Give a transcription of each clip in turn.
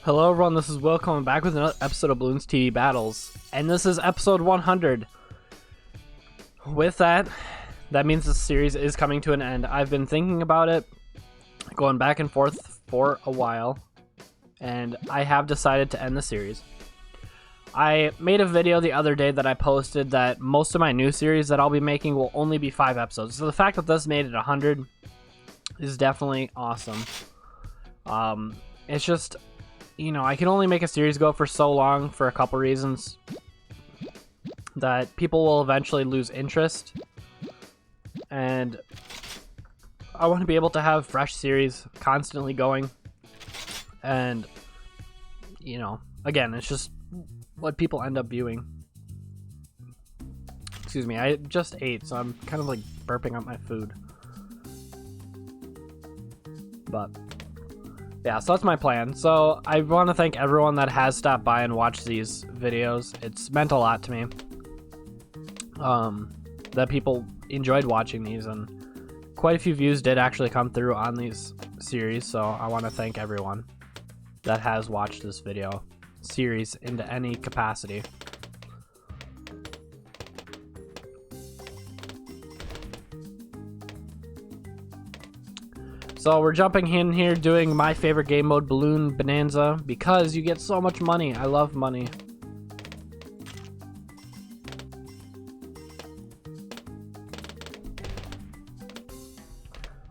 Hello everyone, this is Will coming back with another episode of Bloons TV Battles, and this is episode 100. With that means the series is coming to an end. I've been thinking about it, going back and forth for a while, and I have decided to end the series. I made a video the other day that I posted that most of my new series that I'll be making will only be 5 episodes. So the fact that this made it 100 is definitely awesome. It's just, you know, I can only make a series go for so long for a couple reasons. That people will eventually lose interest. And I want to be able to have fresh series constantly going. And, you know, again, it's just what people end up viewing. Excuse me, I just ate, so I'm kind of like burping up my food. But yeah, so that's my plan. So I want to thank everyone that has stopped by and watched these videos. It's meant a lot to me that people enjoyed watching these, and quite a few views did actually come through on these series. So I want to thank everyone that has watched this video series into any capacity. So we're jumping in here doing my favorite game mode, Balloon Bonanza, because you get so much money. I love money.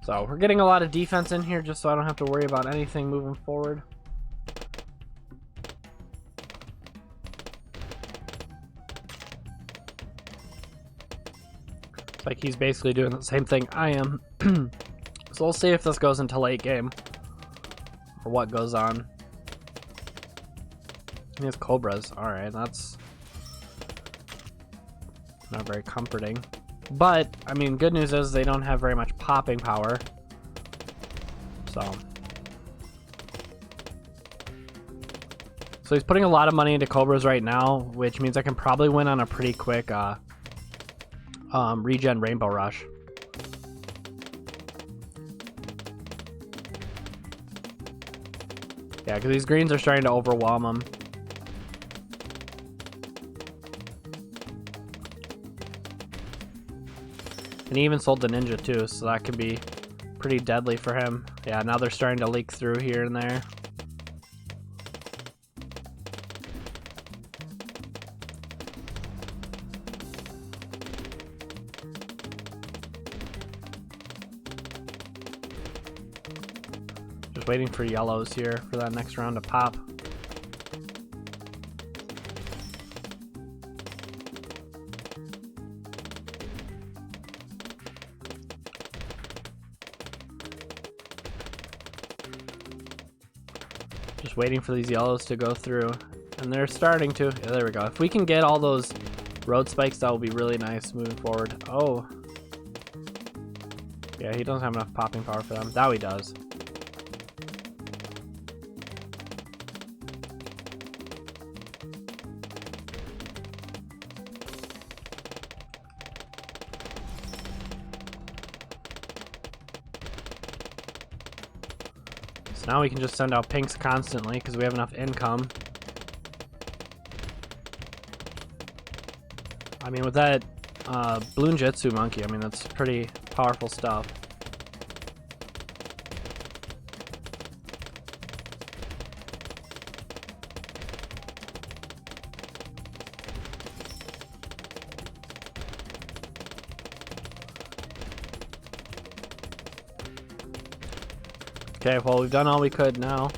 So we're getting a lot of defense in here just so I don't have to worry about anything moving forward. It's like he's basically doing the same thing I am. So we'll see if this goes into late game, or what goes on. He has cobras. Alright, that's not very comforting. But, I mean, good news is they don't have very much popping power. So he's putting a lot of money into cobras right now, which means I can probably win on a pretty quick regen Rainbow Rush. Yeah, because these greens are starting to overwhelm him. And he even sold the ninja too, so that could be pretty deadly for him. Yeah, now they're starting to leak through here and there. Just waiting for yellows here for that next round to pop. Just waiting for these yellows to go through. And they're starting to. Yeah, there we go. If we can get all those road spikes, that will be really nice moving forward. Oh. Yeah, he doesn't have enough popping power for them. Now he does. So now we can just send out pinks constantly because we have enough income. I mean, with that Balloon Jitsu Monkey, I mean, that's pretty powerful stuff. Okay, well, we've done all we could now.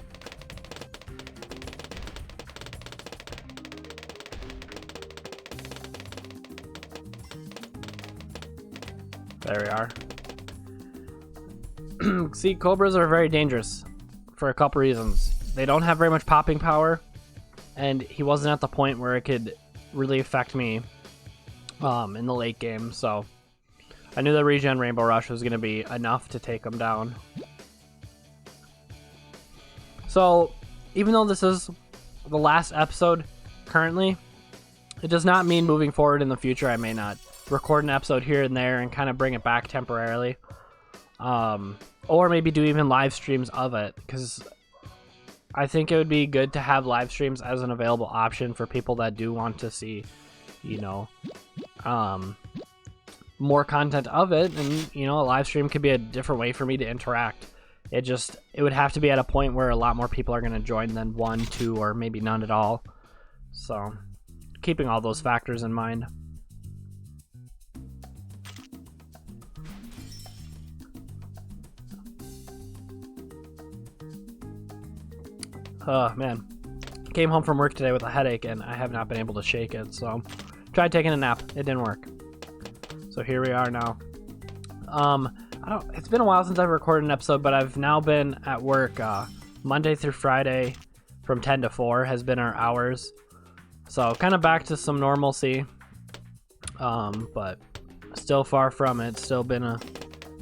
There we are. See, cobras are very dangerous for a couple reasons. They don't have very much popping power, and he wasn't at the point where it could really affect me in the late game, so I knew the regen Rainbow Rush was going to be enough to take him down. So, even though this is the last episode currently, it does not mean moving forward in the future I may not record an episode here and there and kind of bring it back temporarily. Or maybe do even live streams of it, because I think it would be good to have live streams as an available option for people that do want to see, you know, more content of it. And, you know, a live stream could be a different way for me to interact. It would have to be at a point where a lot more people are going to join than 1, 2, or maybe none at all. So, keeping all those factors in mind. Oh, man. Came home from work today with a headache, and I have not been able to shake it, so tried taking a nap. It didn't work. So here we are now. It's been a while since I've recorded an episode, but I've now been at work Monday through Friday from 10 to 4 has been our hours. So kind of back to some normalcy, but still far from it. Still been a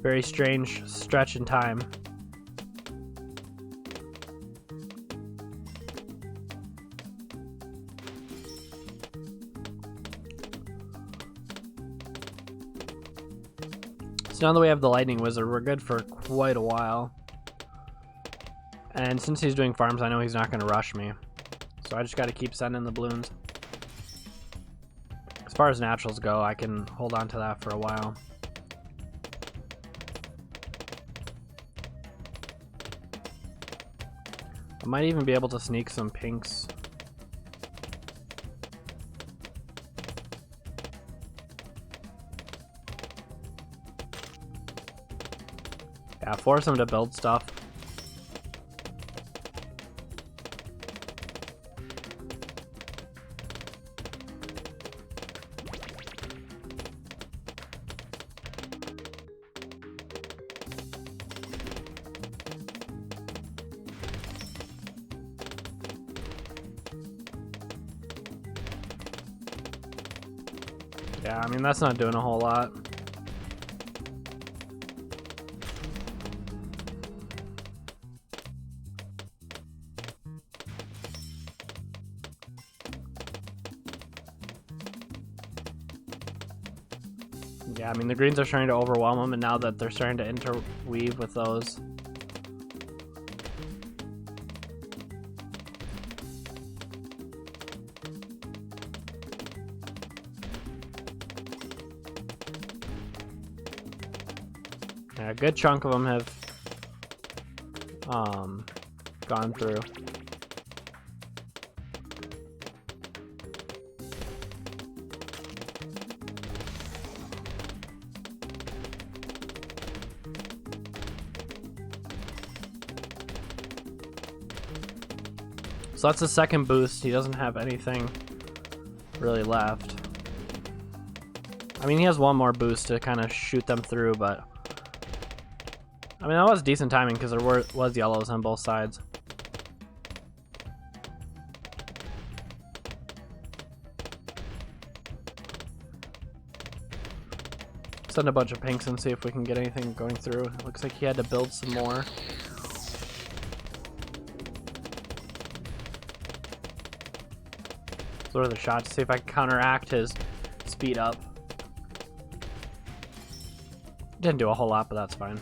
very strange stretch in time. So now that we have the Lightning Wizard, we're good for quite a while. And since he's doing farms, I know he's not going to rush me. So I just got to keep sending the balloons. As far as naturals go, I can hold on to that for a while. I might even be able to sneak some pinks. Yeah, force him to build stuff. Yeah, I mean, that's not doing a whole lot. Yeah, I mean, the greens are starting to overwhelm them, and now that they're starting to interweave with those. Yeah, a good chunk of them have gone through. So that's the second boost. He doesn't have anything really left. I mean, he has one more boost to kind of shoot them through, but I mean, that was decent timing because there was yellows on both sides. Send a bunch of pinks and see if we can get anything going through. It looks like he had to build some more. So what are the shots? See if I can counteract his speed up. Didn't do a whole lot, but that's fine.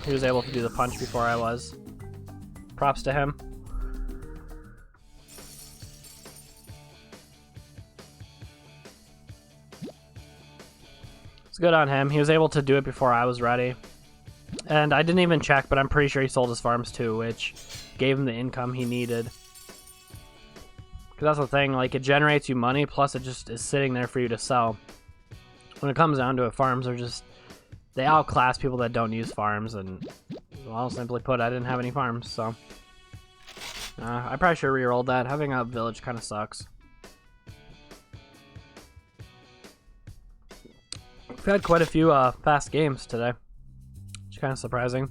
He was able to do the punch before I was. Props to him. It's good on him. He was able to do it before I was ready. And I didn't even check, but I'm pretty sure he sold his farms too, which gave him the income he needed. Because that's the thing, like, it generates you money, plus it just is sitting there for you to sell. When it comes down to it, farms are just... they outclass people that don't use farms, and, well, simply put, I didn't have any farms, so... I probably should re-rolled that. Having a village kind of sucks. We've had quite a few fast games today, which is kind of surprising.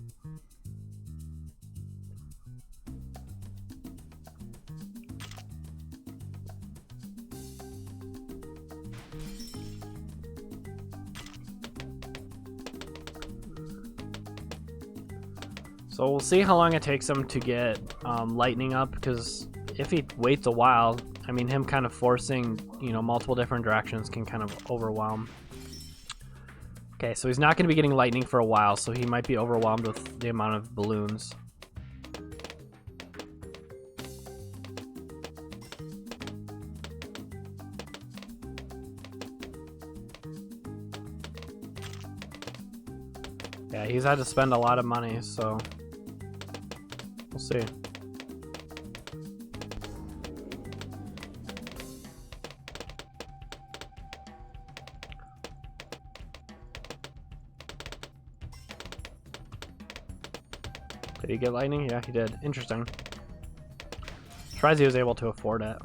So we'll see how long it takes him to get lightning up, because if he waits a while, I mean, him kind of forcing, you know, multiple different directions can kind of overwhelm. Okay, so he's not going to be getting lightning for a while, so he might be overwhelmed with the amount of balloons. Yeah, he's had to spend a lot of money, so we'll see. Did he get lightning? Yeah, he did. Interesting. Surprised he was able to afford it.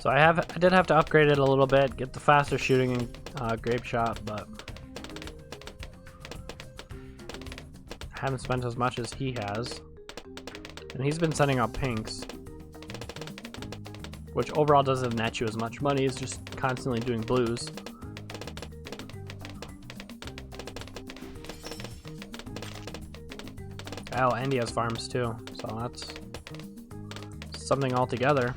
So I did have to upgrade it a little bit, get the faster shooting and grape shot, but I haven't spent as much as he has. And he's been sending out pinks, which overall doesn't net you as much money, he's just constantly doing blues. Oh, and he has farms too, so that's something altogether.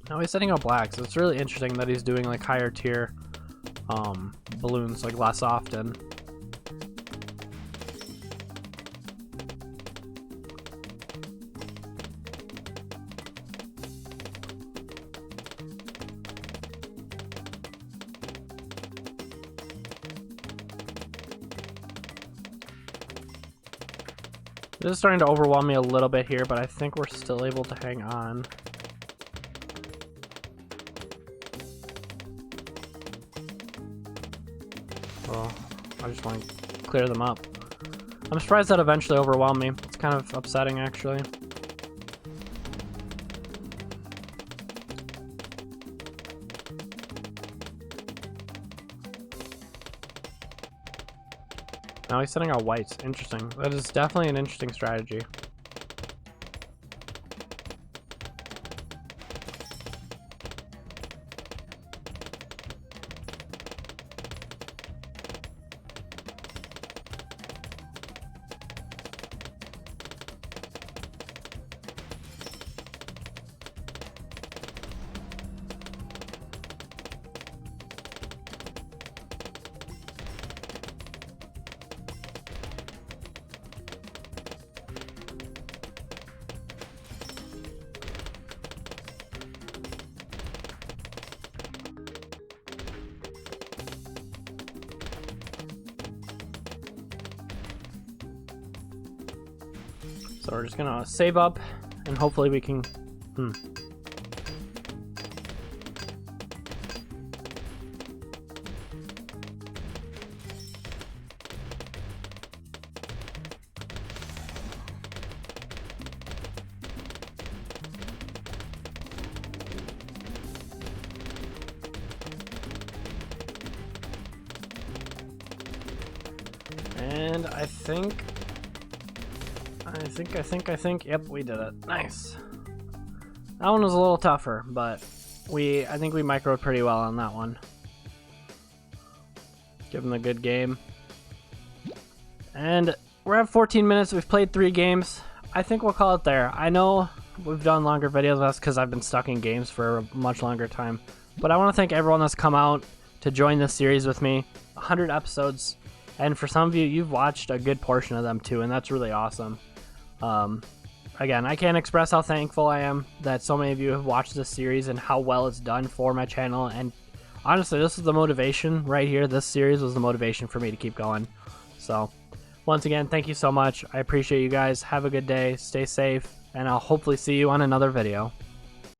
Now he's setting out blacks. It's really interesting that he's doing like higher tier balloons like less often. This is starting to overwhelm me a little bit here, but I think we're still able to hang on. Well, I just want to clear them up. I'm surprised that eventually overwhelmed me. It's kind of upsetting, actually. Now he's setting out whites. Interesting. That is definitely an interesting strategy. So we're just gonna save up and hopefully we can and I think, yep, we did it. Nice. That one was a little tougher, but I think we microed pretty well on that one. Give them a good game. And we're at 14 minutes. We've played 3 games. I think we'll call it there. I know we've done longer videos, that's because I've been stuck in games for a much longer time. But I want to thank everyone that's come out to join this series with me. 100 episodes. And for some of you, you've watched a good portion of them too, and that's really awesome. Again, I can't express how thankful I am that so many of you have watched this series and how well it's done for my channel. And honestly, this is the motivation right here. This series was the motivation for me to keep going. So once again, thank you so much. I appreciate you guys. Have a good day. Stay safe, and I'll hopefully see you on another video.